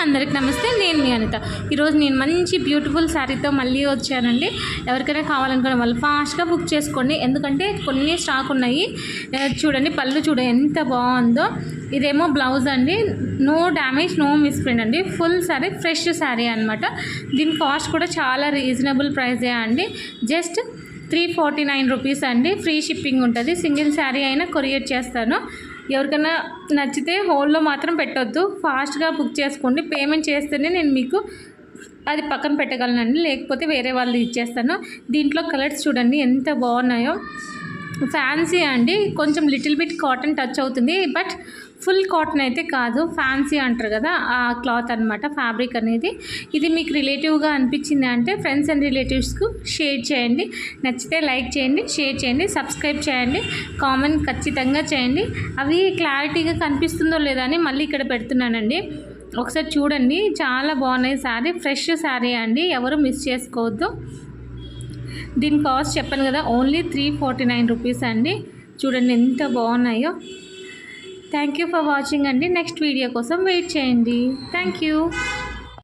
అందరికి నమస్తే, నేను మీ అనిత. ఈరోజు నేను మంచి బ్యూటిఫుల్ శారీతో మళ్ళీ వచ్చానండి. ఎవరికైనా కావాలనుకునే వాళ్ళు ఫాస్ట్గా బుక్ చేసుకోండి, ఎందుకంటే కొన్ని స్టాక్ ఉన్నాయి. చూడండి, పళ్ళు చూడండి ఎంత బాగుందో. ఇదేమో బ్లౌజ్ అండి, నో డ్యామేజ్, నో మిస్ప్రింట్ అండి. ఫుల్ శారీ, ఫ్రెష్ శారీ అనమాట. దీని కాస్ట్ కూడా చాలా రీజనబుల్ ప్రైజే అండి. జస్ట్ 349 రూపీస్ అండి. ఫ్రీ షిప్పింగ్ ఉంటుంది. సింగిల్ శారీ అయినా కొరియర్ చేస్తాను. ఎవరికైనా నచ్చితే హోల్డ్లో మాత్రం పెట్టొద్దు, ఫాస్ట్గా బుక్ చేసుకోండి. పేమెంట్ చేస్తేనే నేను మీకు అది పక్కన పెట్టగలనండి, లేకపోతే వేరే వాళ్ళు ఇచ్చేస్తాను. దీంట్లో కలర్స్ చూడండి ఎంత బాగున్నాయో. ఫ్యాన్సీ అండి, కొంచెం లిటిల్ బిట్ కాటన్ టచ్ అవుతుంది, బట్ ఫుల్ కాటన్ అయితే కాదు. ఫ్యాన్సీ అంటారు కదా, ఆ క్లాత్ అనమాట, ఫ్యాబ్రిక్ అనేది. ఇది మీకు రిలేటివ్గా అనిపించింది అంటే ఫ్రెండ్స్ అండ్ రిలేటివ్స్కు షేర్ చేయండి. నచ్చితే లైక్ చేయండి, షేర్ చేయండి, సబ్స్క్రైబ్ చేయండి, కామెంట్ ఖచ్చితంగా చేయండి. అవి క్లారిటీగా కనిపిస్తుందో లేదా అని మళ్ళీ ఇక్కడ పెడుతున్నానండి, ఒకసారి చూడండి. చాలా బాగున్నాయి శారీ, ఫ్రెష్ శారీ అండి, ఎవరు మిస్ చేసుకోవద్దు. దీని కాస్ట్ చెప్పాను కదా, ఓన్లీ 349 రూపీస్ అండి. చూడండి ఎంత బాగున్నాయో. థ్యాంక్ యూ ఫర్ వాచింగ్ అండి. నెక్స్ట్ వీడియో కోసం వెయిట్ చేయండి. Thank you.